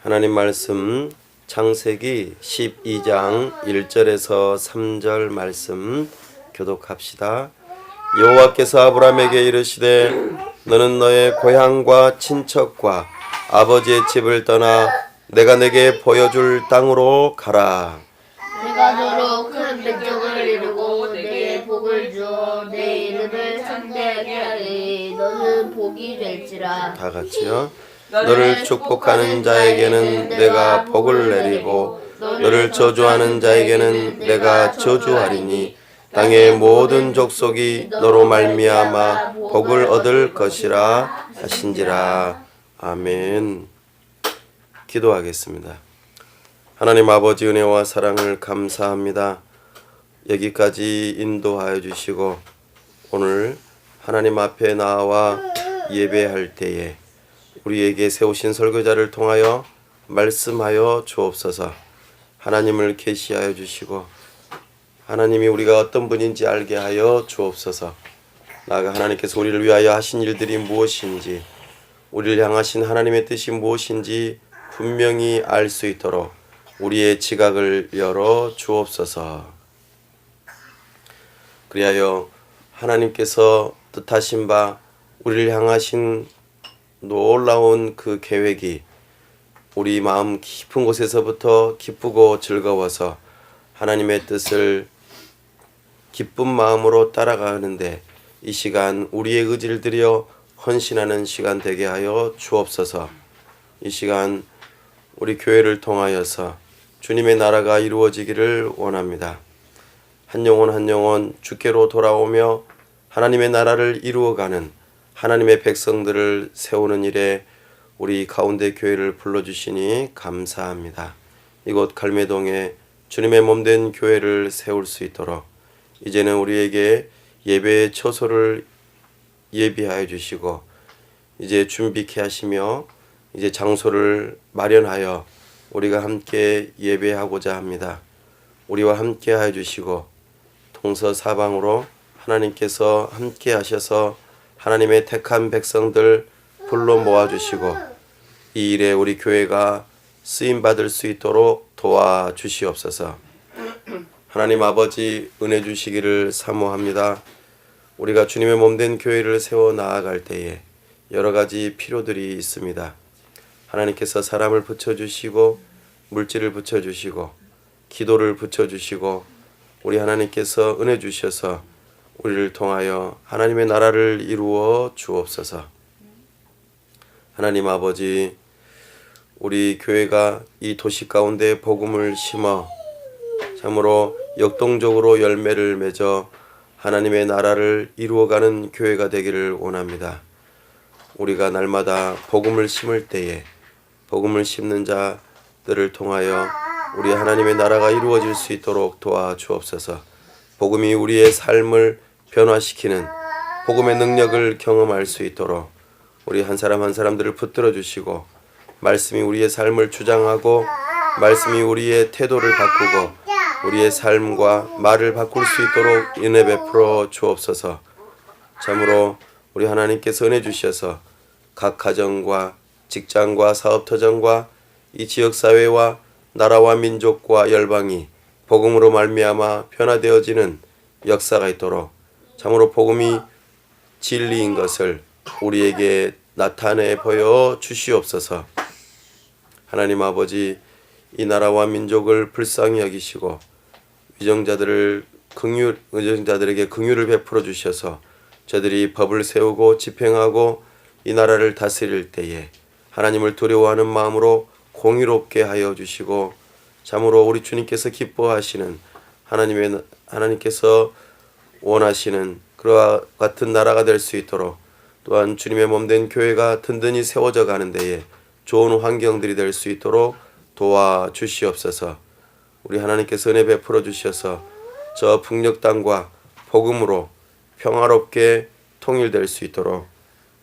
하나님 말씀 창세기 12장 1절에서 3절 말씀 교독합시다. 여호와께서 아브라함에게 이르시되 너는 너의 고향과 친척과 아버지의 집을 떠나 내가 내게 보여줄 땅으로 가라. 내가 너로 큰 백성을 이루고 내게 복을 주어 내 이름을 창대하게 하리. 너는 복이 될지라. 다 같이요. 너를 축복하는 자에게는 내가 복을 내리고 너를 저주하는 자에게는 내가 저주하리니 땅의 모든 족속이 너로 말미암아 복을 얻을 것이라 하신지라. 아멘. 기도하겠습니다. 하나님 아버지 은혜와 사랑을 감사합니다. 여기까지 인도하여 주시고 오늘 하나님 앞에 나와 예배할 때에 우리에게 세우신 설교자를 통하여 말씀하여 주옵소서. 하나님을 계시하여 주시고 하나님이 우리가 어떤 분인지 알게 하여 주옵소서. 나아가 하나님께서 우리를 위하여 하신 일들이 무엇인지, 우리를 향하신 하나님의 뜻이 무엇인지 분명히 알 수 있도록 우리의 지각을 열어 주옵소서. 그리하여 하나님께서 뜻하신 바 우리를 향하신 놀라운 그 계획이 우리 마음 깊은 곳에서부터 기쁘고 즐거워서 하나님의 뜻을 기쁜 마음으로 따라가는데 이 시간 우리의 의지를 들여 헌신하는 시간 되게 하여 주옵소서. 이 시간 우리 교회를 통하여서 주님의 나라가 이루어지기를 원합니다. 한 영혼 한 영혼 주께로 돌아오며 하나님의 나라를 이루어가는 하나님의 백성들을 세우는 일에 우리 가운데 교회를 불러주시니 감사합니다. 이곳 갈매동에 주님의 몸된 교회를 세울 수 있도록 이제는 우리에게 예배의 처소를 예비하여 주시고 이제 준비케 하시며 이제 장소를 마련하여 우리가 함께 예배하고자 합니다. 우리와 함께 하여 주시고 동서사방으로 하나님께서 함께 하셔서 하나님의 택한 백성들 불러 모아주시고 이 일에 우리 교회가 쓰임받을 수 있도록 도와주시옵소서. 하나님 아버지 은혜 주시기를 사모합니다. 우리가 주님의 몸된 교회를 세워 나아갈 때에 여러 가지 필요들이 있습니다. 하나님께서 사람을 붙여주시고 물질을 붙여주시고 기도를 붙여주시고 우리 하나님께서 은혜 주셔서 우리를 통하여 하나님의 나라를 이루어 주옵소서. 하나님 아버지, 우리 교회가 이 도시 가운데 복음을 심어 참으로 역동적으로 열매를 맺어 하나님의 나라를 이루어가는 교회가 되기를 원합니다. 우리가 날마다 복음을 심을 때에 복음을 심는 자들을 통하여 우리 하나님의 나라가 이루어질 수 있도록 도와주옵소서. 복음이 우리의 삶을 변화시키는 복음의 능력을 경험할 수 있도록 우리 한 사람 한 사람들을 붙들어 주시고 말씀이 우리의 삶을 주장하고 말씀이 우리의 태도를 바꾸고 우리의 삶과 말을 바꿀 수 있도록 은혜 베풀어 주옵소서. 참으로 우리 하나님께서 은혜 주셔서 각 가정과 직장과 사업터전과 이 지역사회와 나라와 민족과 열방이 복음으로 말미암아 변화되어지는 역사가 있도록 참으로 복음이 진리인 것을 우리에게 나타내 보여 주시옵소서. 하나님 아버지, 이 나라와 민족을 불쌍히 여기시고 의정자들에게 긍휼을 베풀어 주셔서 저들이 법을 세우고 집행하고 이 나라를 다스릴 때에 하나님을 두려워하는 마음으로 공의롭게 하여 주시고 참으로 우리 주님께서 기뻐하시는 하나님께서 원하시는 그와 같은 나라가 될 수 있도록 또한 주님의 몸된 교회가 든든히 세워져 가는 데에 좋은 환경들이 될 수 있도록 도와주시옵소서. 우리 하나님께서 은혜 베풀어 주셔서 저 북녘 땅과 복음으로 평화롭게 통일될 수 있도록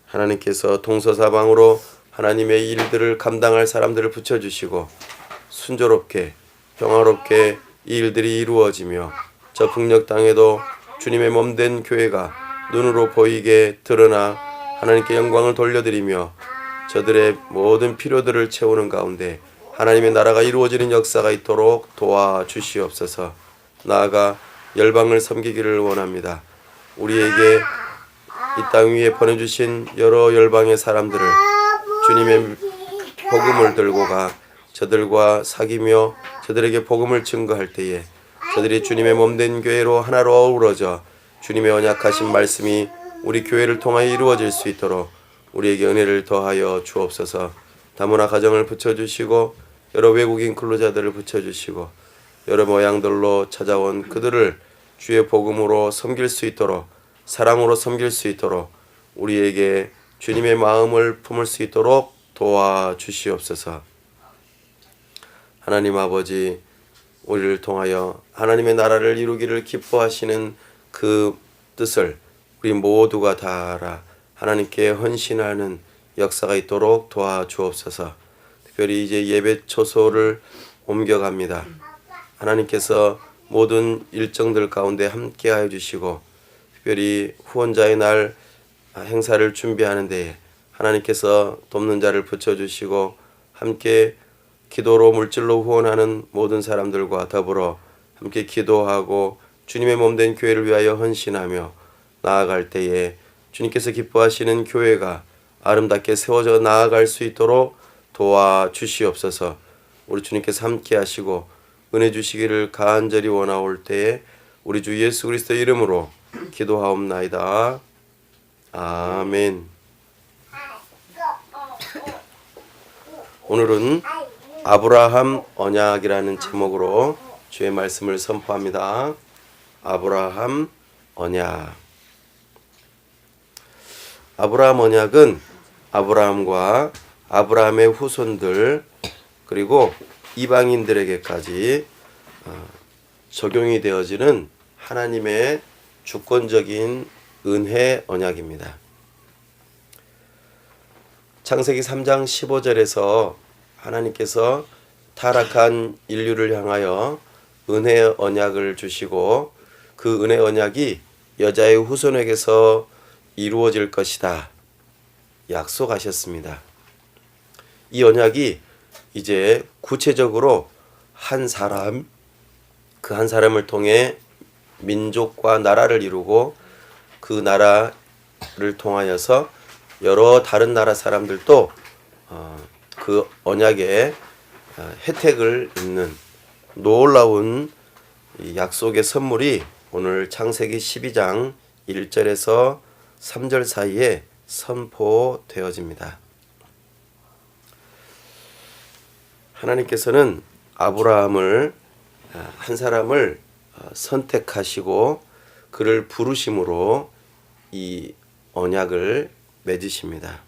하나님께서 동서사방으로 하나님의 일들을 감당할 사람들을 붙여주시고 순조롭게 평화롭게 이 일들이 이루어지며 저 북녘 땅에도 주님의 몸된 교회가 눈으로 보이게 드러나 하나님께 영광을 돌려드리며 저들의 모든 필요들을 채우는 가운데 하나님의 나라가 이루어지는 역사가 있도록 도와주시옵소서. 나아가 열방을 섬기기를 원합니다. 우리에게 이 땅 위에 보내주신 여러 열방의 사람들을 주님의 복음을 들고 가 저들과 사귀며 저들에게 복음을 증거할 때에 저들이 주님의 몸된 교회로 하나로 어우러져 주님의 언약하신 말씀이 우리 교회를 통하여 이루어질 수 있도록 우리에게 은혜를 더하여 주옵소서. 다문화 가정을 붙여주시고 여러 외국인 근로자들을 붙여주시고 여러 모양들로 찾아온 그들을 주의 복음으로 섬길 수 있도록 사랑으로 섬길 수 있도록 우리에게 주님의 마음을 품을 수 있도록 도와주시옵소서. 하나님 아버지, 우리를 통하여 하나님의 나라를 이루기를 기뻐하시는 그 뜻을 우리 모두가 다 알아 하나님께 헌신하는 역사가 있도록 도와주옵소서. 특별히 이제 예배 초소를 옮겨갑니다. 하나님께서 모든 일정들 가운데 함께하여 주시고 특별히 후원자의 날 행사를 준비하는 데에 하나님께서 돕는 자를 붙여주시고 함께 기도로 물질로 후원하는 모든 사람들과 더불어 함께 기도하고 주님의 몸된 교회를 위하여 헌신하며 나아갈 때에 주님께서 기뻐하시는 교회가 아름답게 세워져 나아갈 수 있도록 도와주시옵소서. 우리 주님께서 함께 하시고 은혜 주시기를 간절히 원하올 때에 우리 주 예수 그리스도의 이름으로 기도하옵나이다. 아멘. 오늘은 아브라함 언약이라는 제목으로 주의 말씀을 선포합니다. 아브라함 언약. 아브라함 언약은 아브라함과 아브라함의 후손들 그리고 이방인들에게까지 적용이 되어지는 하나님의 주권적인 은혜 언약입니다. 창세기 3장 15절에서 하나님께서 타락한 인류를 향하여 은혜 언약을 주시고 그 은혜 언약이 여자의 후손에게서 이루어질 것이다 약속하셨습니다. 이 언약이 이제 구체적으로 한 사람, 그 한 사람을 통해 민족과 나라를 이루고 그 나라를 통하여서 여러 다른 나라 사람들도 그 언약의 혜택을 입는 놀라운 약속의 선물이 오늘 창세기 12장 1절에서 3절 사이에 선포되어집니다. 하나님께서는 아브라함을 한 사람을 선택하시고 그를 부르심으로 이 언약을 맺으십니다.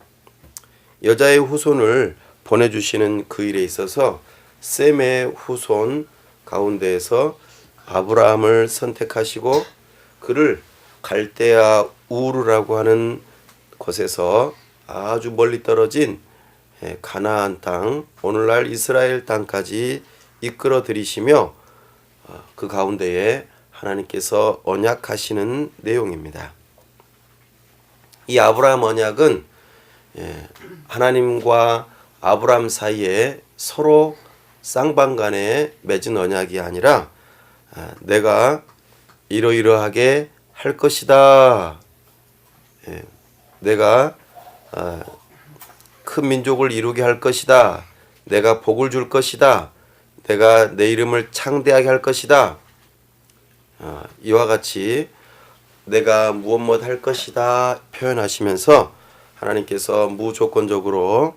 여자의 후손을 보내주시는 그 일에 있어서 셈의 후손 가운데에서 아브라함을 선택하시고 그를 갈대아 우르라고 하는 곳에서 아주 멀리 떨어진 가나안 땅, 오늘날 이스라엘 땅까지 이끌어 들이시며 그 가운데에 하나님께서 언약하시는 내용입니다. 이 아브라함 언약은 하나님과 아브라함 사이에 서로 쌍방간에 맺은 언약이 아니라 내가 이러이러하게 할 것이다. 내가 큰 민족을 이루게 할 것이다. 내가 복을 줄 것이다. 내가 내 이름을 창대하게 할 것이다. 이와 같이 내가 무엇 할 것이다 표현하시면서 하나님께서 무조건적으로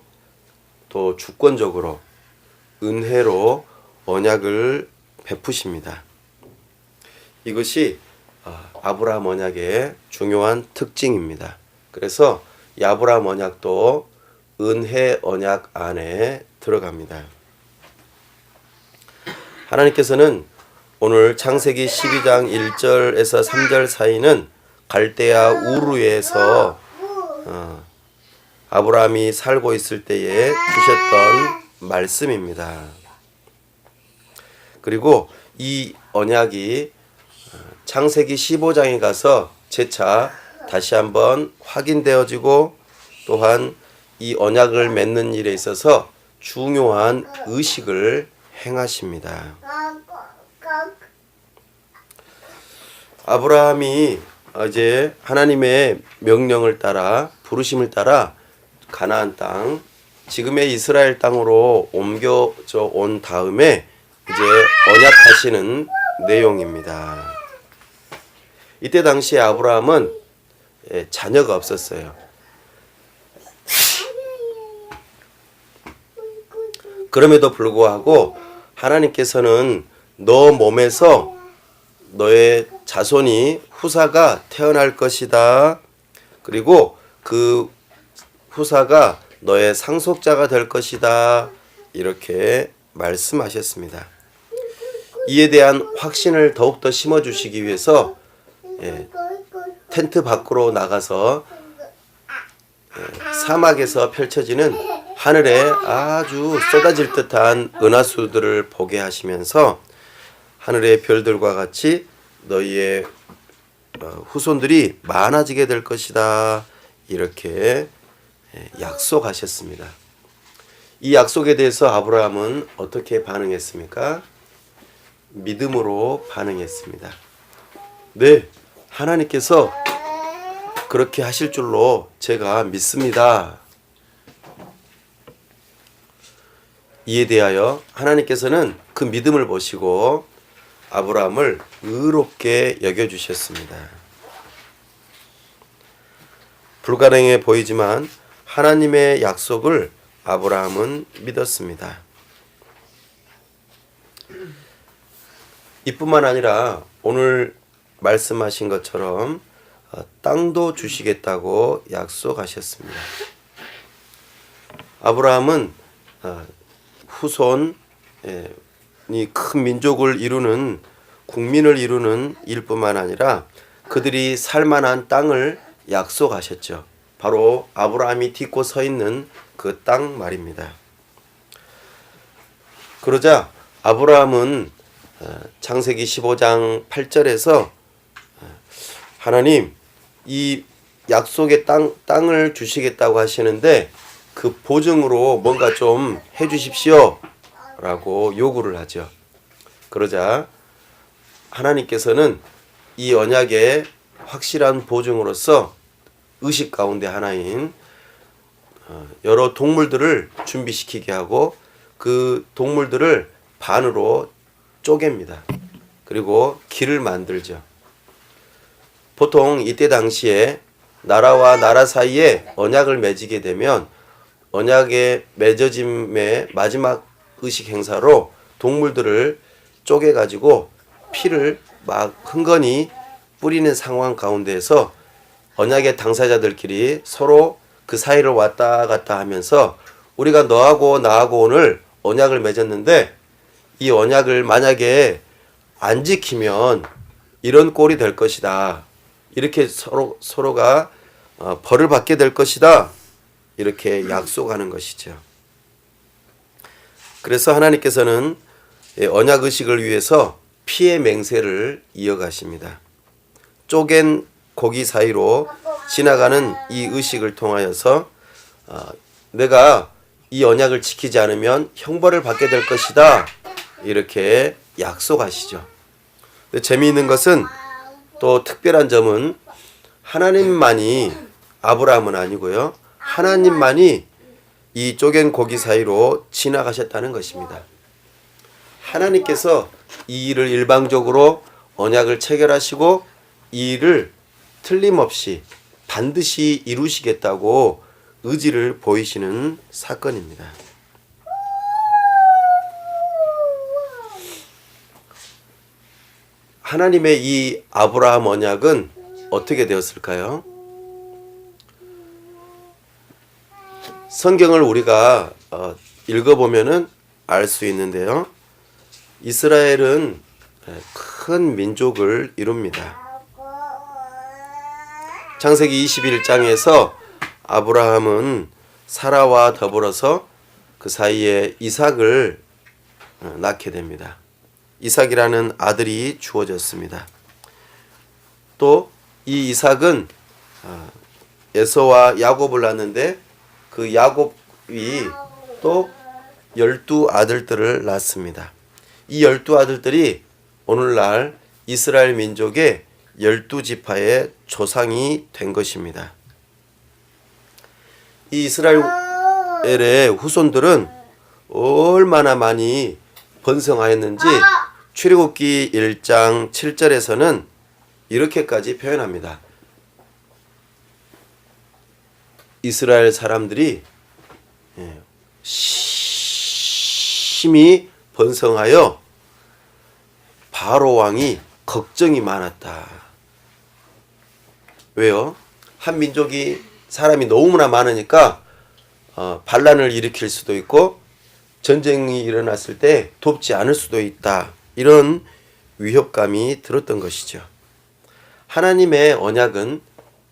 또 주권적으로 은혜로 언약을 베푸십니다. 이것이 아브라함 언약의 중요한 특징입니다. 그래서 이 아브라함 언약도 은혜 언약 안에 들어갑니다. 하나님께서는 오늘 창세기 12장 1절에서 3절 사이는 갈대아 우르에서 아브라함이 살고 있을 때에 주셨던 말씀입니다. 그리고 이 언약이 창세기 15장에 가서 재차 다시 한번 확인되어지고 또한 이 언약을 맺는 일에 있어서 중요한 의식을 행하십니다. 아브라함이 이제 하나님의 명령을 따라 부르심을 따라 가나안 땅, 지금의 이스라엘 땅으로 옮겨져 온 다음에 이제 언약하시는 내용입니다. 이때 당시에 아브라함은 자녀가 없었어요. 그럼에도 불구하고 하나님께서는 너 몸에서 너의 자손이 후사가 태어날 것이다. 그리고 그 후사가 너의 상속자가 될 것이다. 이렇게 말씀하셨습니다. 이에 대한 확신을 더욱더 심어주시기 위해서 텐트 밖으로 나가서 사막에서 펼쳐지는 하늘에 아주 쏟아질 듯한 은하수들을 보게 하시면서 하늘의 별들과 같이 너희의 후손들이 많아지게 될 것이다. 이렇게 약속하셨습니다. 이 약속에 대해서 아브라함은 어떻게 반응했습니까? 믿음으로 반응했습니다. 네, 하나님께서 그렇게 하실 줄로 제가 믿습니다. 이에 대하여 하나님께서는 그 믿음을 보시고 아브라함을 의롭게 여겨주셨습니다. 불가능해 보이지만 하나님의 약속을 아브라함은 믿었습니다. 이뿐만 아니라 오늘 말씀하신 것처럼 땅도 주시겠다고 약속하셨습니다. 아브라함은 후손이 큰 민족을 이루는 국민을 이루는 일뿐만 아니라 그들이 살만한 땅을 약속하셨죠. 바로 아브라함이 딛고 서 있는 그 땅 말입니다. 그러자 아브라함은 창세기 15장 8절에서 하나님 이 약속의 땅을 주시겠다고 하시는데 그 보증으로 뭔가 좀 해주십시오 라고 요구를 하죠. 그러자 하나님께서는 이 언약의 확실한 보증으로서 의식 가운데 하나인 여러 동물들을 준비시키게 하고 그 동물들을 반으로 쪼갭니다. 그리고 길을 만들죠. 보통 이때 당시에 나라와 나라 사이에 언약을 맺게 되면 언약의 맺어짐의 마지막 의식 행사로 동물들을 쪼개가지고 피를 막 흥건히 뿌리는 상황 가운데에서 언약의 당사자들끼리 서로 그 사이를 왔다 갔다 하면서 우리가 너하고 나하고 오늘 언약을 맺었는데 이 언약을 만약에 안 지키면 이런 꼴이 될 것이다. 이렇게 서로가 벌을 받게 될 것이다. 이렇게 약속하는 것이죠. 그래서 하나님께서는 언약 의식을 위해서 피의 맹세를 이어가십니다. 쪼갠 고기 사이로 지나가는 이 의식을 통하여서 내가 이 언약을 지키지 않으면 형벌을 받게 될 것이다. 이렇게 약속하시죠. 근데 재미있는 것은 또 특별한 점은 하나님만이 아브라함은 아니고요. 하나님만이 이 쪼갠 고기 사이로 지나가셨다는 것입니다. 하나님께서 이 일을 일방적으로 언약을 체결하시고 이 일을 틀림없이 반드시 이루시겠다고 의지를 보이시는 사건입니다. 하나님의 이 아브라함 언약은 어떻게 되었을까요? 성경을 우리가 읽어보면은 알 수 있는데요. 이스라엘은 큰 민족을 이룹니다. 창세기 21장에서 아브라함은 사라와 더불어서 그 사이에 이삭을 낳게 됩니다. 이삭이라는 아들이 주어졌습니다. 또 이 이삭은 에서와 야곱을 낳는데 그 야곱이 또 12아들들을 낳습니다. 이 12아들들이 오늘날 이스라엘 민족의 12지파의 조상이 된 것입니다. 이 이스라엘의 후손들은 얼마나 많이 번성하였는지 출애굽기 1장 7절에서는 이렇게까지 표현합니다. 이스라엘 사람들이 심히 번성하여 바로 왕이 걱정이 많았다. 왜요? 한 민족이 사람이 너무나 많으니까 반란을 일으킬 수도 있고 전쟁이 일어났을 때 돕지 않을 수도 있다. 이런 위협감이 들었던 것이죠. 하나님의 언약은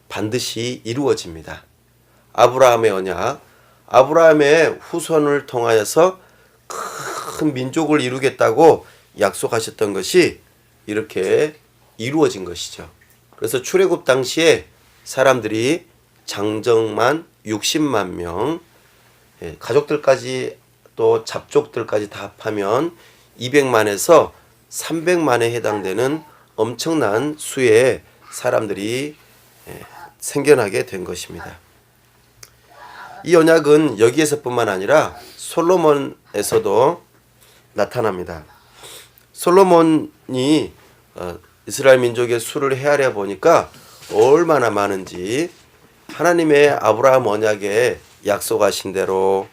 반드시 이루어집니다. 아브라함의 언약, 아브라함의 후손을 통하여서 큰 민족을 이루겠다고 약속하셨던 것이 이렇게 이루어진 것이죠. 그래서 출애굽 당시에 사람들이 장정만 60만 명, 가족들까지 또 잡족들까지 다 합하면 200만에서 300만에 해당되는 엄청난 수의 사람들이 생겨나게 된 것입니다. 이 언약은 여기에서뿐만 아니라 솔로몬에서도 나타납니다. 솔로몬이 이스라엘 민족의 수를 헤아려 보니까 얼마나 많은지 하나님의 아브라함 언약에 약속하신 대로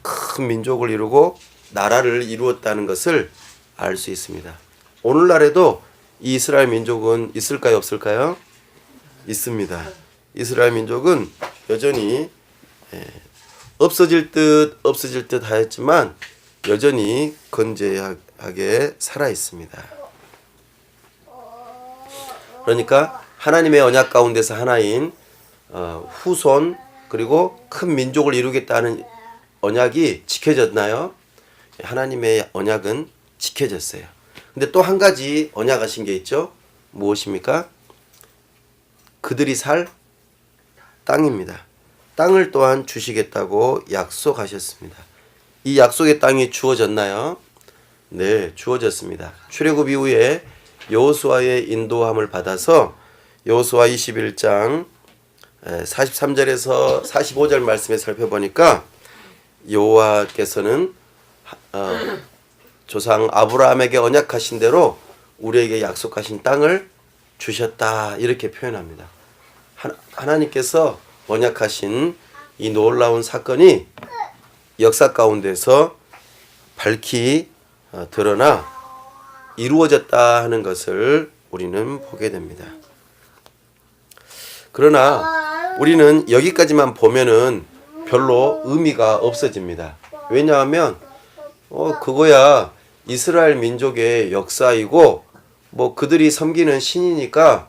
큰 민족을 이루고 나라를 이루었다는 것을 알 수 있습니다. 오늘날에도 이 이스라엘 민족은 있을까요, 없을까요? 있습니다. 이스라엘 민족은 여전히 없어질 듯 하였지만 여전히 건재하게 살아 있습니다. 그러니까 하나님의 언약 가운데서 하나인 후손 그리고 큰 민족을 이루겠다는 언약이 지켜졌나요? 하나님의 언약은 지켜졌어요. 근데 또 한 가지 언약하신 게 있죠. 무엇입니까? 그들이 살 땅입니다. 땅을 또한 주시겠다고 약속하셨습니다. 이 약속의 땅이 주어졌나요? 네, 주어졌습니다. 출애굽 이후에 여호수아의 인도함을 받아서 여호수아 21장 43절에서 45절 말씀에 살펴보니까 여호와께서는 조상 아브라함에게 언약하신 대로 우리에게 약속하신 땅을 주셨다 이렇게 표현합니다. 하나님께서 언약하신 이 놀라운 사건이 역사 가운데서 밝히 드러나 이루어졌다 하는 것을 우리는 보게 됩니다. 그러나 우리는 여기까지만 보면은 별로 의미가 없어집니다. 왜냐하면 그거야 이스라엘 민족의 역사이고 뭐 그들이 섬기는 신이니까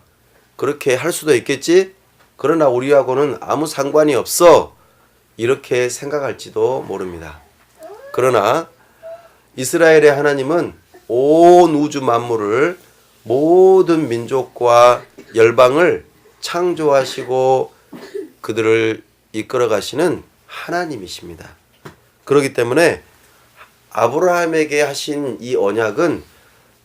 그렇게 할 수도 있겠지. 그러나 우리하고는 아무 상관이 없어. 이렇게 생각할지도 모릅니다. 그러나 이스라엘의 하나님은 온 우주 만물을 모든 민족과 열방을 창조하시고 그들을 이끌어 가시는 하나님이십니다. 그렇기 때문에 아브라함에게 하신 이 언약은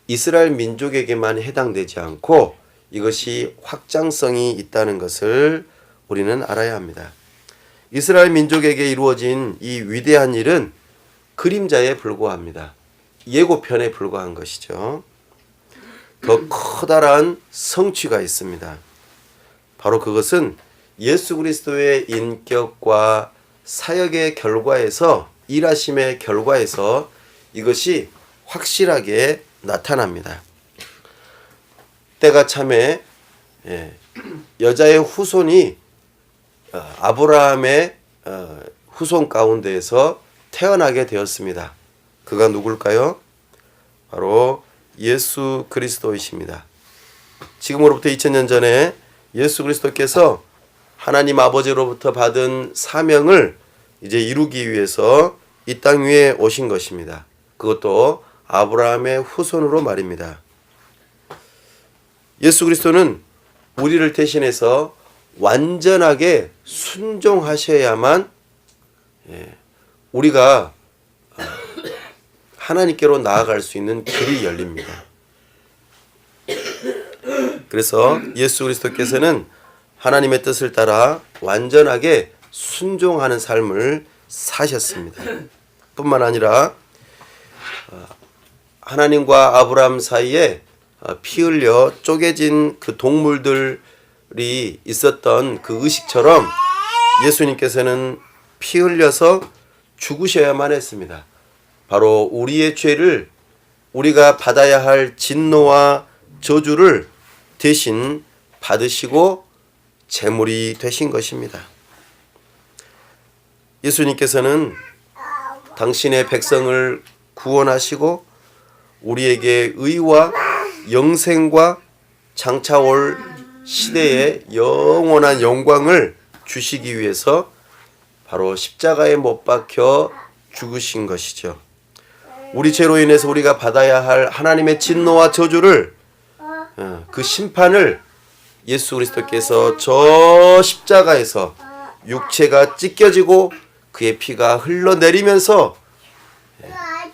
이스라엘 민족에게만 해당되지 않고 이것이 확장성이 있다는 것을 우리는 알아야 합니다. 이스라엘 민족에게 이루어진 이 위대한 일은 그림자에 불과합니다. 예고편에 불과한 것이죠. 더 커다란 성취가 있습니다. 바로 그것은 예수 그리스도의 인격과 사역의 결과에서 일하심의 결과에서 이것이 확실하게 나타납니다. 때가 참에 여자의 후손이 아브라함의 후손 가운데에서 태어나게 되었습니다. 그가 누굴까요? 바로 예수 그리스도이십니다. 지금으로부터 2000년 전에 예수 그리스도께서 하나님 아버지로부터 받은 사명을 이제 이루기 위해서 이 땅 위에 오신 것입니다. 그것도 아브라함의 후손으로 말입니다. 예수 그리스도는 우리를 대신해서 완전하게 순종하셔야만 우리가 하나님께로 나아갈 수 있는 길이 열립니다. 그래서 예수 그리스도께서는 하나님의 뜻을 따라 완전하게 순종하는 삶을 사셨습니다. 뿐만 아니라 하나님과 아브라함 사이에 피 흘려 쪼개진 그 동물들이 있었던 그 의식처럼 예수님께서는 피 흘려서 죽으셔야만 했습니다. 바로 우리의 죄를, 우리가 받아야 할 진노와 저주를 대신 받으시고 제물이 되신 것입니다. 예수님께서는 당신의 백성을 구원하시고 우리에게 의와 영생과 장차 올 시대의 영원한 영광을 주시기 위해서 바로 십자가에 못 박혀 죽으신 것이죠. 우리 죄로 인해서 우리가 받아야 할 하나님의 진노와 저주를, 그 심판을 예수 그리스도께서 저 십자가에서 육체가 찢겨지고 그의 피가 흘러내리면서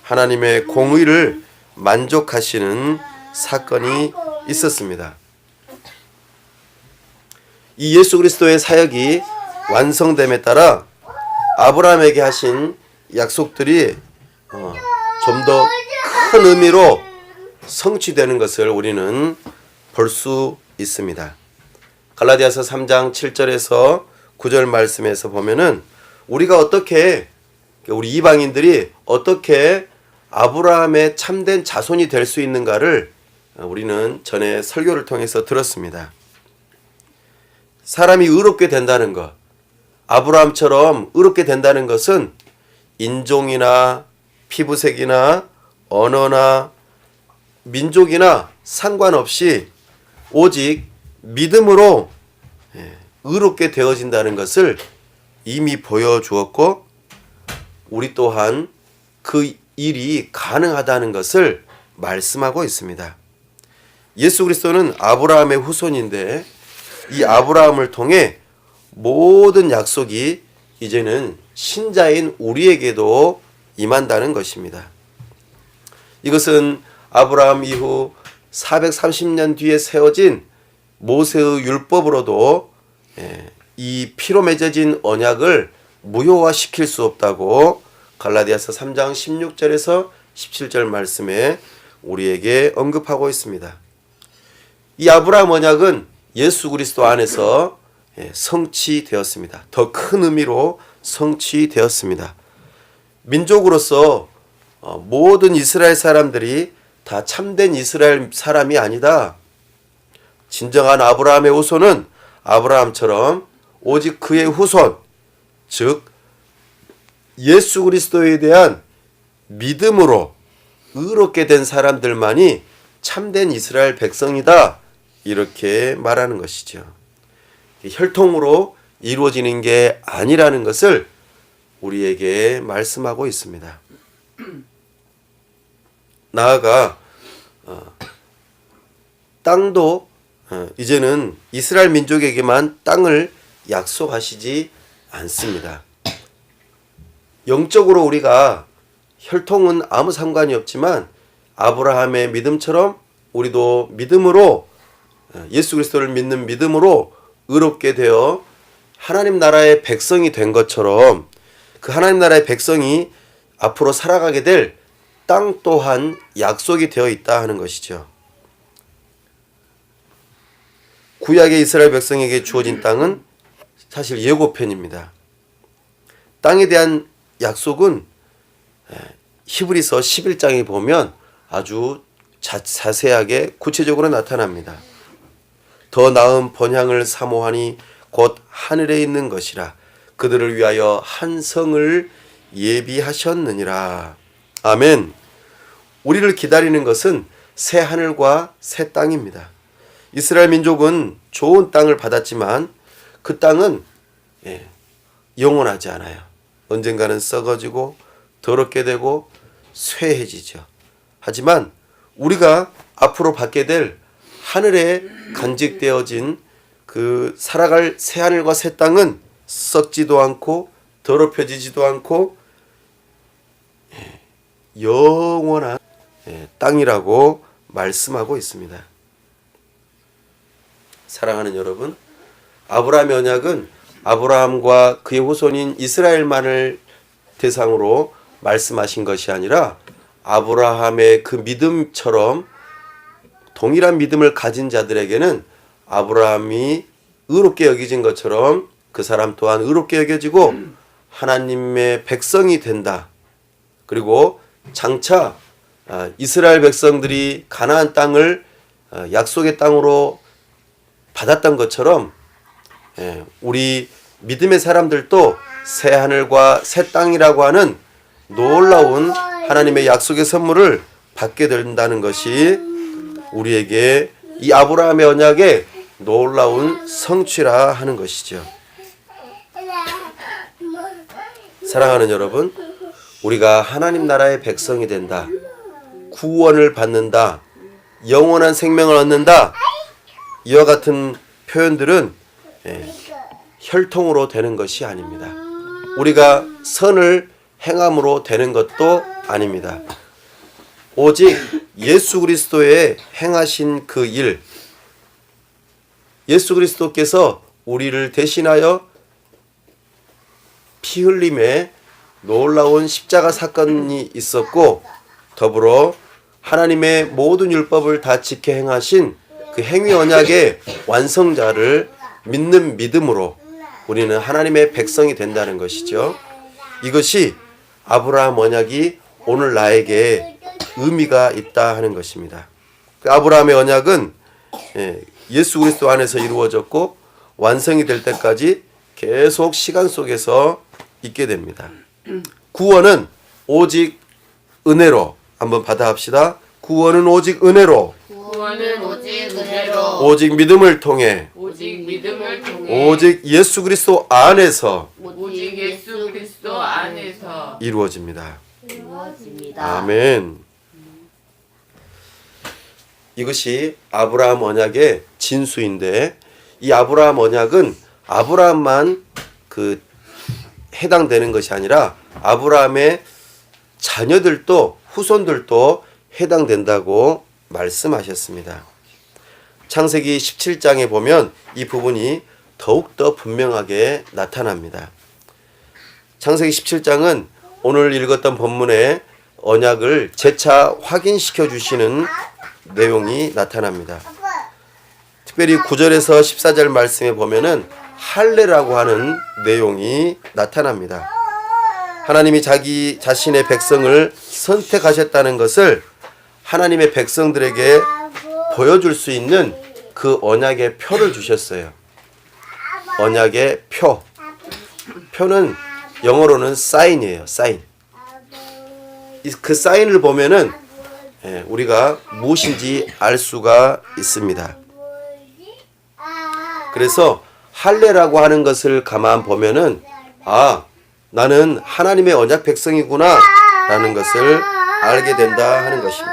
하나님의 공의를 만족하시는 사건이 있었습니다. 이 예수 그리스도의 사역이 완성됨에 따라 아브라함에게 하신 약속들이 좀 더 큰 의미로 성취되는 것을 우리는 볼 수 있습니다. 갈라디아서 3장 7절에서 9절 말씀에서 보면은 우리가 어떻게, 우리 이방인들이 어떻게 아브라함의 참된 자손이 될 수 있는가를 우리는 전에 설교를 통해서 들었습니다. 사람이 의롭게 된다는 것, 아브라함처럼 의롭게 된다는 것은 인종이나 피부색이나 언어나 민족이나 상관없이 오직 믿음으로 의롭게 되어진다는 것을 이미 보여주었고, 우리 또한 그 일이 가능하다는 것을 말씀하고 있습니다. 예수 그리스도는 아브라함의 후손인데 이 아브라함을 통해 모든 약속이 이제는 신자인 우리에게도 임한다는 것입니다. 이것은 아브라함 이후 430년 뒤에 세워진 모세의 율법으로도 이 피로 맺어진 언약을 무효화시킬 수 없다고 갈라디아서 3장 16절에서 17절 말씀에 우리에게 언급하고 있습니다. 이 아브라함 언약은 예수 그리스도 안에서 성취되었습니다. 더 큰 의미로 성취되었습니다. 민족으로서 모든 이스라엘 사람들이 다 참된 이스라엘 사람이 아니다. 진정한 아브라함의 후손은 아브라함처럼 오직 그의 후손, 즉 예수 그리스도에 대한 믿음으로 의롭게 된 사람들만이 참된 이스라엘 백성이다, 이렇게 말하는 것이죠. 혈통으로 이루어지는 게 아니라는 것을 우리에게 말씀하고 있습니다. 나아가 땅도 이제는 이스라엘 민족에게만 땅을 약속하시지 않습니다. 영적으로 우리가 혈통은 아무 상관이 없지만 아브라함의 믿음처럼 우리도 믿음으로, 예수 그리스도를 믿는 믿음으로 의롭게 되어 하나님 나라의 백성이 된 것처럼 그 하나님 나라의 백성이 앞으로 살아가게 될 땅 또한 약속이 되어 있다 하는 것이죠. 구약의 이스라엘 백성에게 주어진 땅은 사실 예고편입니다. 땅에 대한 약속은 히브리서 11장에 보면 아주 자세하게 구체적으로 나타납니다. 더 나은 번향을 사모하니 곧 하늘에 있는 것이라. 그들을 위하여 한 성을 예비하셨느니라. 아멘. 우리를 기다리는 것은 새 하늘과 새 땅입니다. 이스라엘 민족은 좋은 땅을 받았지만 그 땅은 영원하지 않아요. 언젠가는 썩어지고 더럽게 되고 쇠해지죠. 하지만 우리가 앞으로 받게 될 하늘에 간직되어진 그 살아갈 새 하늘과 새 땅은 썩지도 않고 더럽혀지지도 않고 영원한 땅이라고 말씀하고 있습니다. 사랑하는 여러분, 아브라함의 언약은 아브라함과 그의 후손인 이스라엘만을 대상으로 말씀하신 것이 아니라 아브라함의 그 믿음처럼 동일한 믿음을 가진 자들에게는 아브라함이 의롭게 여겨진 것처럼 그 사람 또한 의롭게 여겨지고 하나님의 백성이 된다. 그리고 장차 이스라엘 백성들이 가나안 땅을 약속의 땅으로 받았던 것처럼 우리 믿음의 사람들도 새 하늘과 새 땅이라고 하는 놀라운 하나님의 약속의 선물을 받게 된다는 것이 우리에게 이 아브라함의 언약의 놀라운 성취라 하는 것이죠. 사랑하는 여러분, 우리가 하나님 나라의 백성이 된다, 구원을 받는다, 영원한 생명을 얻는다, 이와 같은 표현들은 혈통으로 되는 것이 아닙니다. 우리가 선을 행함으로 되는 것도 아닙니다. 오직 예수 그리스도의 행하신 그 일, 예수 그리스도께서 우리를 대신하여 피 흘림의 놀라운 십자가 사건이 있었고, 더불어 하나님의 모든 율법을 다 지켜 행하신 그 행위 언약의 완성자를 믿는 믿음으로 우리는 하나님의 백성이 된다는 것이죠. 이것이 아브라함 언약이 오늘 나에게 의미가 있다 하는 것입니다. 그 아브라함의 언약은 예수 그리스도 안에서 이루어졌고 완성이 될 때까지 계속 시간 속에서 있게 됩니다. 구원은 오직 은혜로, 한번 받아합시다. 구원은 오직 은혜로, 구원은 오직 은혜로, 오직 믿음을 통해, 오직 믿음을 통해, 오직 예수 그리스도 안에서 오직 예수 그리스도 안에서 이루어집니다. 이루어집니다. 아멘. 이것이 아브라함 언약의 진수인데, 이 아브라함 언약은 아브라함만 해당되는 것이 아니라 아브라함의 자녀들도 후손들도 해당된다고 말씀하셨습니다. 창세기 17장에 보면 이 부분이 더욱더 분명하게 나타납니다. 창세기 17장은 오늘 읽었던 본문의 언약을 재차 확인시켜 주시는 내용이 나타납니다. 특별히 9절에서 14절 말씀에 보면은 할례라고 하는 내용이 나타납니다. 하나님이 자기 자신의 백성을 선택하셨다는 것을 하나님의 백성들에게 보여줄 수 있는 그 언약의 표를 주셨어요. 언약의 표. 표는 영어로는 사인이에요. 사인. 그 사인을 보면은 우리가 무엇인지 알 수가 있습니다. 그래서 할례라고 하는 것을 가만 보면은 나는 하나님의 언약 백성이구나 라는 것을 알게 된다 하는 것이죠.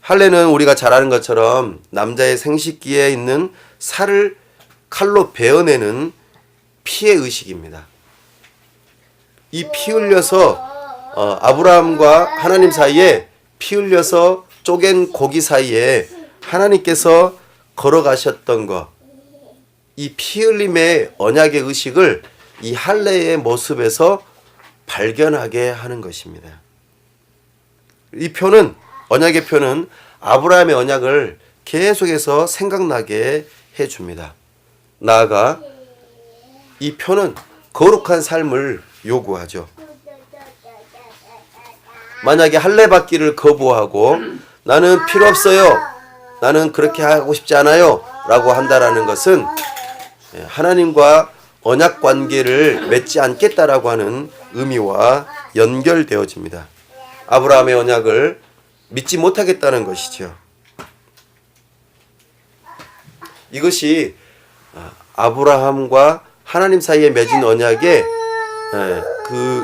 할례는 우리가 잘 아는 것처럼 남자의 생식기에 있는 살을 칼로 베어내는 피의 의식입니다. 이 피 흘려서 아브라함과 하나님 사이에 피 흘려서 쪼갠 고기 사이에 하나님께서 걸어가셨던 것, 이 피 흘림의 언약의 의식을 이 할례의 모습에서 발견하게 하는 것입니다. 이 표는, 언약의 표는 아브라함의 언약을 계속해서 생각나게 해줍니다. 나아가 이 표는 거룩한 삶을 요구하죠. 만약에 할례 받기를 거부하고 나는 필요 없어요, 나는 그렇게 하고 싶지 않아요 라고 한다라는 것은 하나님과 언약 관계를 맺지 않겠다라고 하는 의미와 연결되어집니다. 아브라함의 언약을 믿지 못하겠다는 것이죠. 이것이 아브라함과 하나님 사이에 맺은 언약의 그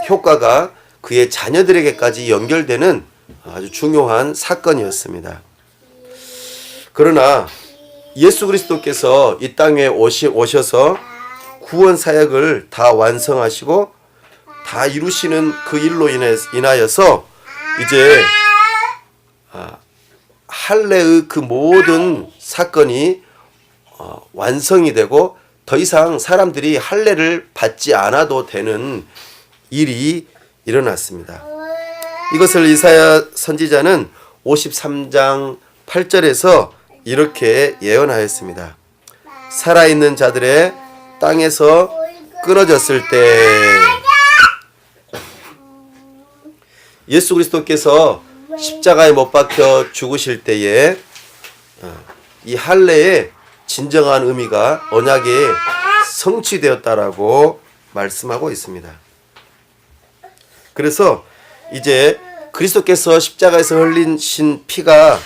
효과가 그의 자녀들에게까지 연결되는 아주 중요한 사건이었습니다. 그러나 예수 그리스도께서 이 땅에 오셔서 구원 사역을 다 완성하시고 다 이루시는 그 일로 인하여서 이제 할례의 그 모든 사건이 완성이 되고 더 이상 사람들이 할례를 받지 않아도 되는 일이 일어났습니다. 이것을 이사야 선지자는 53장 8절에서 이렇게 예언하였습니다. 살아있는 자들의 땅에서 끊어졌을 때 예수 그리스도께서 십자가에 못 박혀 죽으실 때에 이 할례의 진정한 의미가 언약에 성취되었다라고 말씀하고 있습니다. 그래서 이제 그리스도께서 십자가에서 흘리신 피가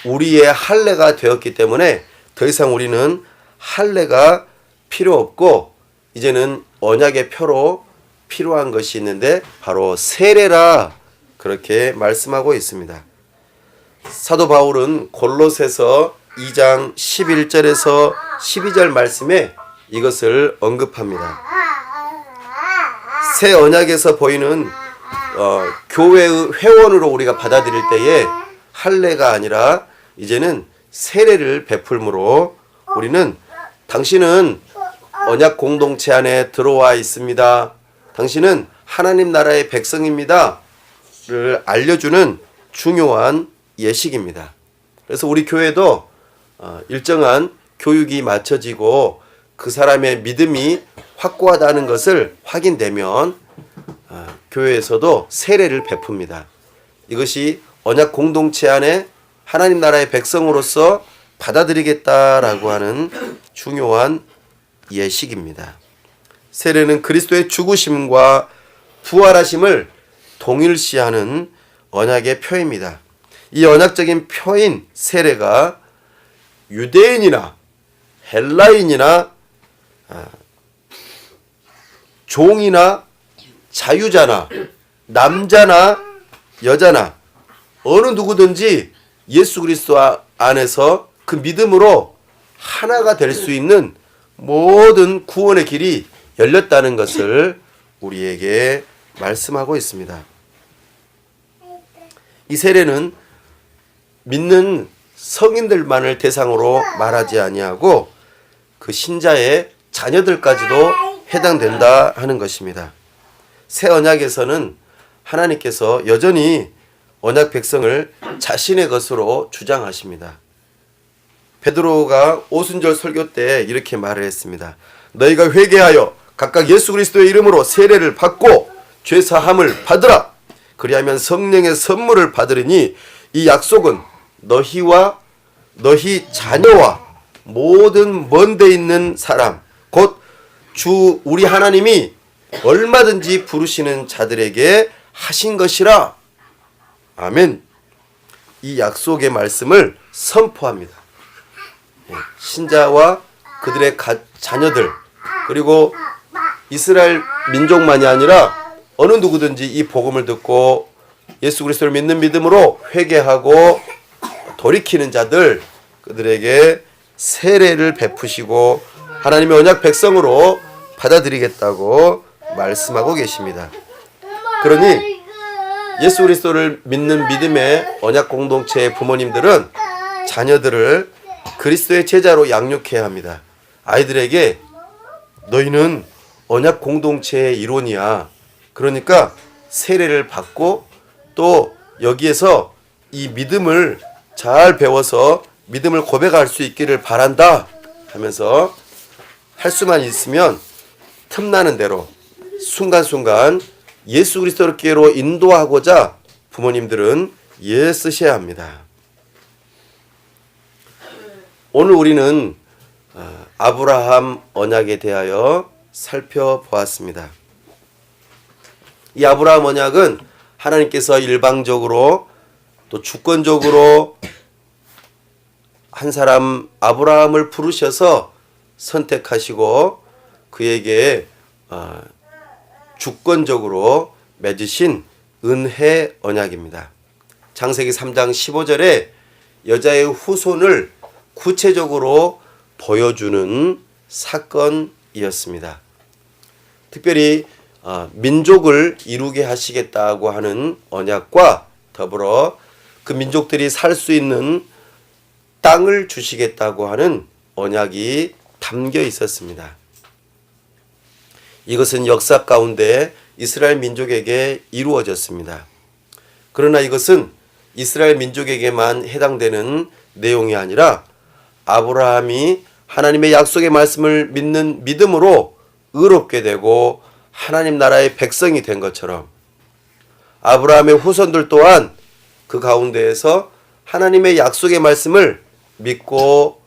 우리의 할례가 되었기 때문에 더 이상 우리는 할례가 필요 없고 이제는 언약의 표로 필요한 것이 있는데 바로 세례라 그렇게 말씀하고 있습니다. 사도 바울은 골로새서 2장 11절에서 12절 말씀에 이것을 언급합니다. 새 언약에서 보이는 교회의 회원으로 우리가 받아들일 때에 할례가 아니라 이제는 세례를 베풀므로 우리는 당신은 언약 공동체 안에 들어와 있습니다. 당신은 하나님 나라의 백성입니다. 를 알려주는 중요한 예식입니다. 그래서 우리 교회도 일정한 교육이 마쳐지고 그 사람의 믿음이 확고하다는 것을 확인되면 교회에서도 세례를 베풉니다. 이것이 언약 공동체 안에 하나님 나라의 백성으로서 받아들이겠다라고 하는 중요한 예식입니다. 세례는 그리스도의 죽으심과 부활하심을 동일시하는 언약의 표입니다. 이 언약적인 표인 세례가 유대인이나 헬라인이나 종이나 자유자나 남자나 여자나 어느 누구든지 예수 그리스도 안에서 그 믿음으로 하나가 될 수 있는 모든 구원의 길이 열렸다는 것을 우리에게 말씀하고 있습니다. 이 세례는 믿는 성인들만을 대상으로 말하지 아니하고 그 신자의 자녀들까지도 해당된다 하는 것입니다. 새 언약에서는 하나님께서 여전히 언약 백성을 자신의 것으로 주장하십니다. 베드로가 오순절 설교 때 이렇게 말을 했습니다. 너희가 회개하여 각각 예수 그리스도의 이름으로 세례를 받고 죄 사함을 받으라. 그리하면 성령의 선물을 받으리니 이 약속은 너희와 너희 자녀와 모든 먼 데 있는 사람 곧 주 우리 하나님이 얼마든지 부르시는 자들에게 하신 것이라. 아멘. 이 약속의 말씀을 선포합니다. 신자와 그들의 자녀들 그리고 이스라엘 민족만이 아니라 어느 누구든지 이 복음을 듣고 예수 그리스도를 믿는 믿음으로 회개하고 돌이키는 자들 그들에게 세례를 베푸시고 하나님의 언약 백성으로 받아들이겠다고 말씀하고 계십니다. 그러니 예수 그리스도를 믿는 믿음의 언약 공동체의 부모님들은 자녀들을 그리스도의 제자로 양육해야 합니다. 아이들에게 너희는 언약 공동체의 일원이야. 그러니까 세례를 받고 또 여기에서 이 믿음을 잘 배워서 믿음을 고백할 수 있기를 바란다 하면서 할 수만 있으면 틈나는 대로 순간순간 예수 그리스도께로 인도하고자 부모님들은 애쓰셔야 합니다. 오늘 우리는 아브라함 언약에 대하여 살펴보았습니다. 이 아브라함 언약은 하나님께서 일방적으로 또 주권적으로 한 사람 아브라함을 부르셔서 선택하시고 그에게 주권적으로 맺으신 은혜 언약입니다. 창세기 3장 15절에 여자의 후손을 구체적으로 보여주는 사건이었습니다. 특별히 민족을 이루게 하시겠다고 하는 언약과 더불어 그 민족들이 살 수 있는 땅을 주시겠다고 하는 언약이 담겨 있었습니다. 이것은 역사 가운데 이스라엘 민족에게 이루어졌습니다. 그러나 이것은 이스라엘 민족에게만 해당되는 내용이 아니라 아브라함이 하나님의 약속의 말씀을 믿는 믿음으로 의롭게 되고 하나님 나라의 백성이 된 것처럼 아브라함의 후손들 또한 그 가운데에서 하나님의 약속의 말씀을 믿고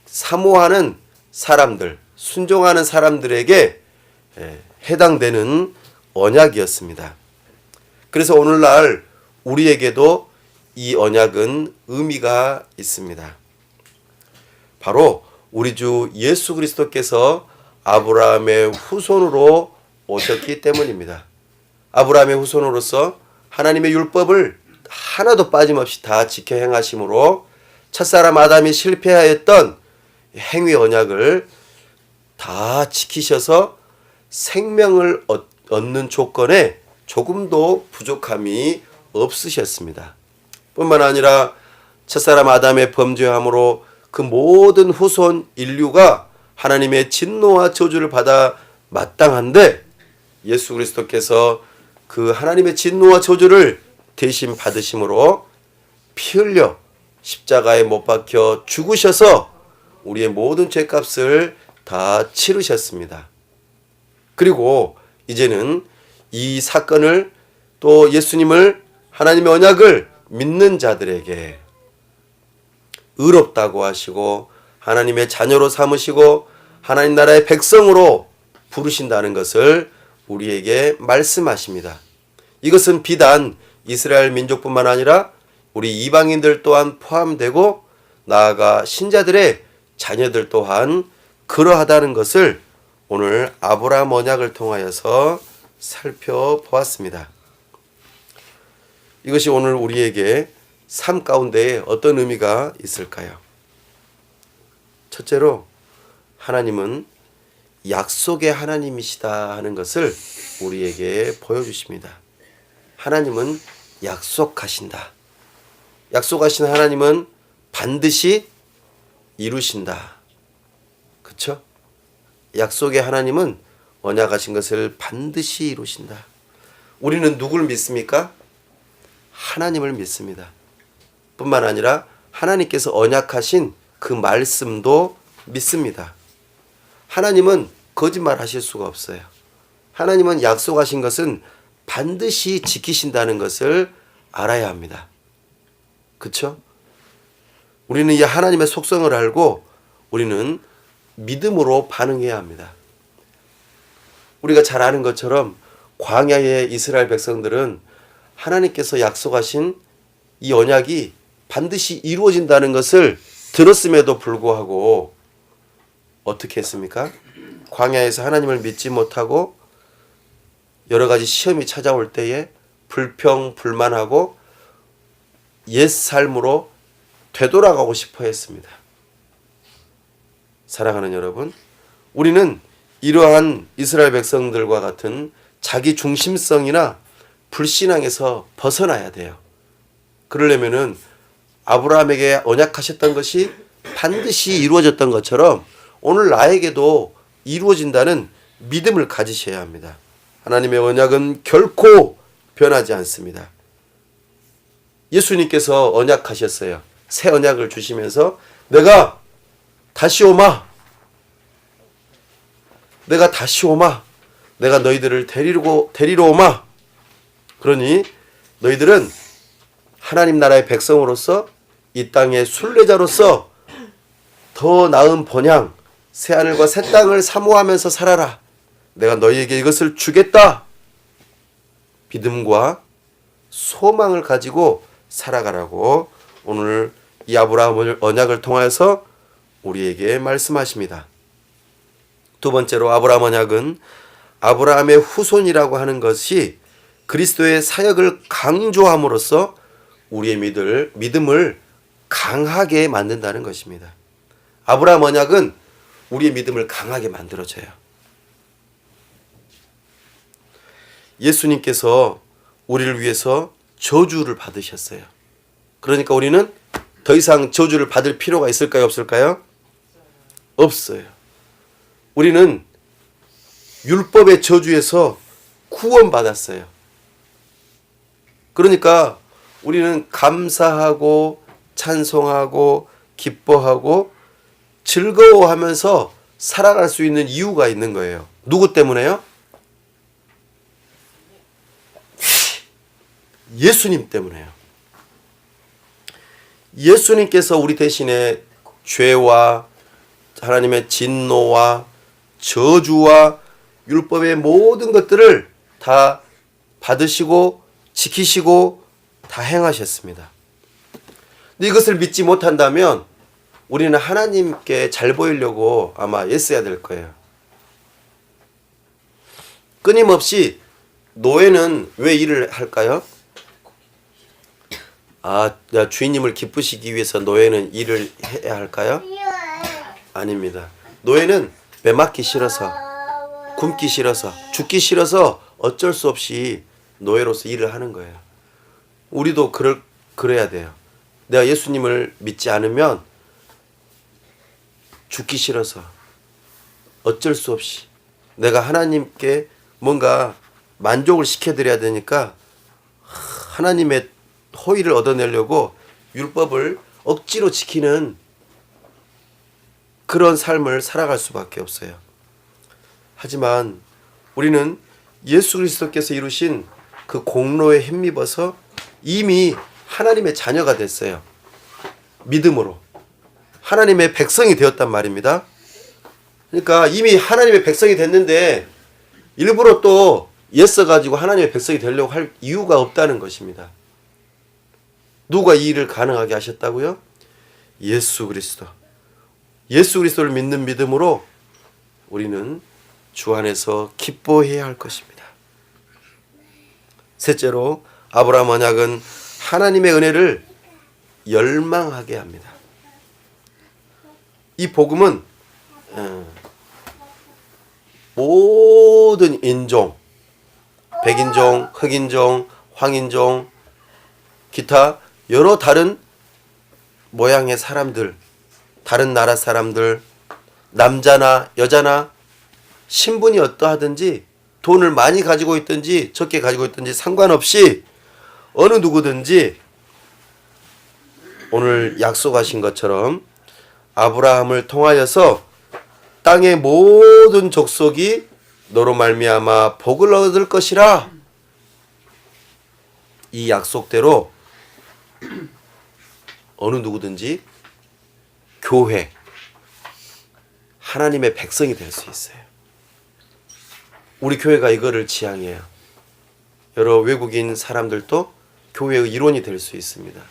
사모하는 사람들, 순종하는 사람들에게 해당되는 언약이었습니다. 그래서 오늘날 우리에게도 이 언약은 의미가 있습니다. 바로 우리 주 예수 그리스도께서 아브라함의 후손으로 오셨기 때문입니다. 아브라함의 후손으로서 하나님의 율법을 하나도 빠짐없이 다 지켜 행하심으로 첫사람 아담이 실패하였던 행위 언약을 다 지키셔서 생명을 얻는 조건에 조금도 부족함이 없으셨습니다. 뿐만 아니라 첫사람 아담의 범죄함으로 그 모든 후손 인류가 하나님의 진노와 저주를 받아 마땅한데 예수 그리스도께서 그 하나님의 진노와 저주를 대신 받으심으로 피 흘려 십자가에 못 박혀 죽으셔서 우리의 모든 죄값을 다 치르셨습니다. 그리고 이제는 이 사건을 또 예수님을 하나님의 언약을 믿는 자들에게 의롭다고 하시고 하나님의 자녀로 삼으시고 하나님 나라의 백성으로 부르신다는 것을 우리에게 말씀하십니다. 이것은 비단 이스라엘 민족뿐만 아니라 우리 이방인들 또한 포함되고 나아가 신자들의 자녀들 또한 그러하다는 것을 오늘 아브라함 언약을 통하여서 살펴보았습니다. 이것이 오늘 우리에게 삶 가운데에 어떤 의미가 있을까요? 첫째로 하나님은 약속의 하나님이시다 하는 것을 우리에게 보여주십니다. 하나님은 약속하신다. 약속하신 하나님은 반드시 이루신다. 그렇죠? 약속의 하나님은 언약하신 것을 반드시 이루신다. 우리는 누굴 믿습니까? 하나님을 믿습니다. 뿐만 아니라 하나님께서 언약하신 그 말씀도 믿습니다. 하나님은 거짓말하실 수가 없어요. 하나님은 약속하신 것은 반드시 지키신다는 것을 알아야 합니다. 그렇죠? 우리는 이 하나님의 속성을 알고 우리는 믿음으로 반응해야 합니다. 우리가 잘 아는 것처럼 광야의 이스라엘 백성들은 하나님께서 약속하신 이 언약이 반드시 이루어진다는 것을 들었음에도 불구하고 어떻게 했습니까? 광야에서 하나님을 믿지 못하고 여러 가지 시험이 찾아올 때에 불평불만하고 옛 삶으로 되돌아가고 싶어 했습니다. 사랑하는 여러분, 우리는 이러한 이스라엘 백성들과 같은 자기 중심성이나 불신앙에서 벗어나야 돼요. 그러려면은 아브라함에게 언약하셨던 것이 반드시 이루어졌던 것처럼 오늘 나에게도 이루어진다는 믿음을 가지셔야 합니다. 하나님의 언약은 결코 변하지 않습니다. 예수님께서 언약하셨어요. 새 언약을 주시면서 내가 다시 오마. 내가 너희들을 데리러 오마. 그러니 너희들은 하나님 나라의 백성으로서 이 땅의 순례자로서 더 나은 번향, 새하늘과 새 땅을 사모하면서 살아라. 내가 너희에게 이것을 주겠다. 믿음과 소망을 가지고 살아가라고 오늘 이 아브라함 언약을 통해서 우리에게 말씀하십니다. 두 번째로 아브라함 언약은 아브라함의 후손이라고 하는 것이 그리스도의 사역을 강조함으로써 우리의 믿음을 강하게 만든다는 것입니다. 아브라함 언약은 우리의 믿음을 강하게 만들어줘요. 예수님께서 우리를 위해서 저주를 받으셨어요. 그러니까 우리는 더 이상 저주를 받을 필요가 있을까요? 없을까요? 없어요. 우리는 율법의 저주에서 구원받았어요. 그러니까 우리는 감사하고 찬송하고 기뻐하고 즐거워하면서 살아갈 수 있는 이유가 있는 거예요. 누구 때문에요? 예수님 때문에요. 예수님께서 우리 대신에 죄와 하나님의 진노와 저주와 율법의 모든 것들을 다 받으시고 지키시고 다 행하셨습니다. 근데 이것을 믿지 못한다면 우리는 하나님께 잘 보이려고 아마 애써야 될 거예요. 끊임없이 노예는 왜 일을 할까요? 주인님을 기쁘시기 위해서 노예는 일을 해야 할까요? 아닙니다. 노예는 매 맞기 싫어서, 굶기 싫어서, 죽기 싫어서 어쩔 수 없이 노예로서 일을 하는 거예요. 우리도 그래야 돼요. 내가 예수님을 믿지 않으면 죽기 싫어서 어쩔 수 없이 내가 하나님께 뭔가 만족을 시켜드려야 되니까 하나님의 호의를 얻어내려고 율법을 억지로 지키는 그런 삶을 살아갈 수밖에 없어요. 하지만 우리는 예수 그리스도께서 이루신 그 공로에 힘입어서 이미 하나님의 자녀가 됐어요. 믿음으로. 하나님의 백성이 되었단 말입니다. 그러니까 이미 하나님의 백성이 됐는데 일부러 또 애써가지고 하나님의 백성이 되려고 할 이유가 없다는 것입니다. 누가 이 일을 가능하게 하셨다고요? 예수 그리스도. 예수 그리스도를 믿는 믿음으로 우리는 주 안에서 기뻐해야 할 것입니다. 셋째로 아브라함 언약은 하나님의 은혜를 열망하게 합니다. 이 복음은 모든 인종, 백인종, 흑인종, 황인종, 기타 여러 다른 모양의 사람들, 다른 나라 사람들, 남자나 여자나 신분이 어떠하든지 돈을 많이 가지고 있든지 적게 가지고 있든지 상관없이 어느 누구든지 오늘 약속하신 것처럼 아브라함을 통하여서 땅의 모든 족속이 너로 말미암아 복을 얻을 것이라. 이 약속대로 어느 누구든지 교회, 하나님의 백성이 될 수 있어요. 우리 교회가 이거를 지향해요. 여러 외국인 사람들도 교회의 일원이 될 수 있습니다.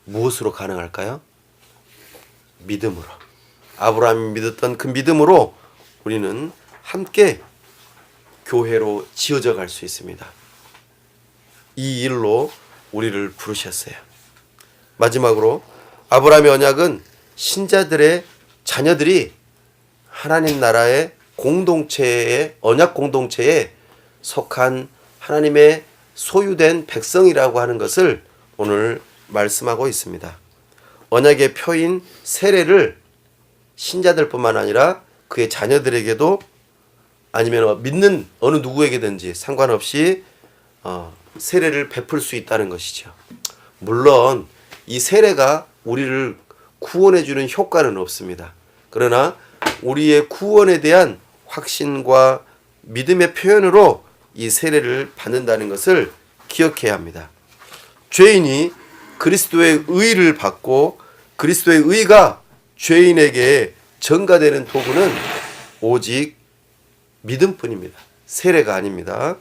무엇으로 가능할까요? 믿음으로. 아브라함이 믿었던 그 믿음으로 우리는 함께 교회로 지어져 갈 수 있습니다. 이 일로 우리를 부르셨어요. 마지막으로 아브라함의 언약은 신자들의 자녀들이 하나님 나라의 공동체의 언약 공동체에 속한 하나님의 소유된 백성이라고 하는 것을 오늘 말씀하고 있습니다. 언약의 표인 세례를 신자들뿐만 아니라 그의 자녀들에게도 아니면 믿는 어느 누구에게든지 상관없이 세례를 베풀 수 있다는 것이죠. 물론 이 세례가 우리를 구원해 주는 효과는 없습니다. 그러나 우리의 구원에 대한 확신과 믿음의 표현으로 이 세례를 받는다는 것을 기억해야 합니다. 죄인이 그리스도의 의를 받고 그리스도의 의가 죄인에게 전가되는 도구는 오직 믿음뿐입니다. 세례가 아닙니다.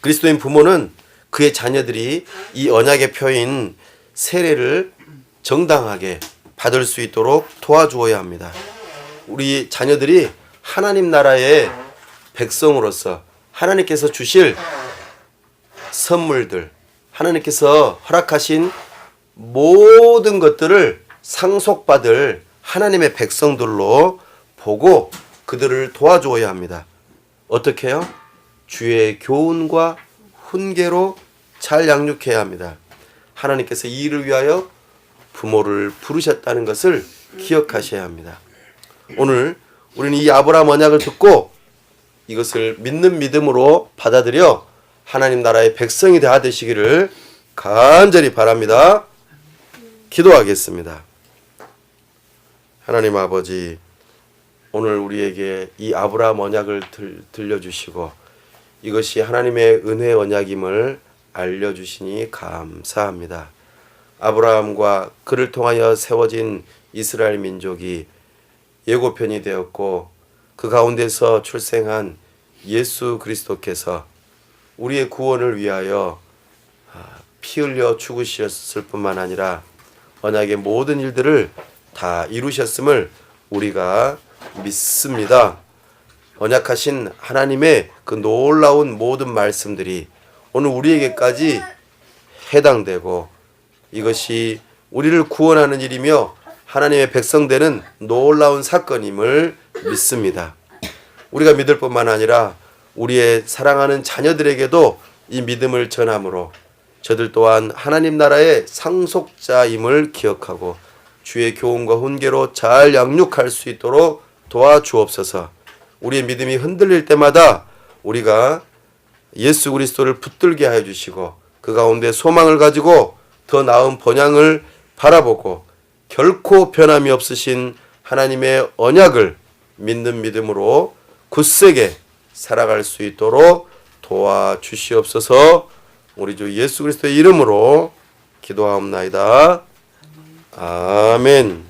그리스도인 부모는 그의 자녀들이 이 언약의 표인 세례를 정당하게 받을 수 있도록 도와주어야 합니다. 우리 자녀들이 하나님 나라의 백성으로서 하나님께서 주실 선물들, 하나님께서 허락하신 모든 것들을 상속받을 하나님의 백성들로 보고 그들을 도와주어야 합니다. 어떻게 해요? 주의 교훈과 훈계로 잘 양육해야 합니다. 하나님께서 이 일을 위하여 부모를 부르셨다는 것을 기억하셔야 합니다. 오늘 우리는 이 아브라함 언약을 듣고 이것을 믿는 믿음으로 받아들여 하나님 나라의 백성이 다 되시기를 간절히 바랍니다. 기도하겠습니다. 하나님 아버지, 오늘 우리에게 이 아브라함 언약을 들려주시고 이것이 하나님의 은혜 언약임을 알려주시니 감사합니다. 아브라함과 그를 통하여 세워진 이스라엘 민족이 예고편이 되었고 그 가운데서 출생한 예수 그리스도께서 우리의 구원을 위하여 피 흘려 죽으셨을 뿐만 아니라 언약의 모든 일들을 다 이루셨음을 우리가 믿습니다. 언약하신 하나님의 그 놀라운 모든 말씀들이 오늘 우리에게까지 해당되고 이것이 우리를 구원하는 일이며 하나님의 백성 되는 놀라운 사건임을 믿습니다. 우리가 믿을 뿐만 아니라 우리의 사랑하는 자녀들에게도 이 믿음을 전함으로 저들 또한 하나님 나라의 상속자임을 기억하고 주의 교훈과 훈계로 잘 양육할 수 있도록 도와주옵소서. 우리의 믿음이 흔들릴 때마다 우리가 예수 그리스도를 붙들게 하여 주시고 그 가운데 소망을 가지고 더 나은 번향을 바라보고 결코 변함이 없으신 하나님의 언약을 믿는 믿음으로 굳세게 살아갈 수 있도록 도와주시옵소서. 우리 주 예수 그리스도의 이름으로 기도하옵나이다. 아멘.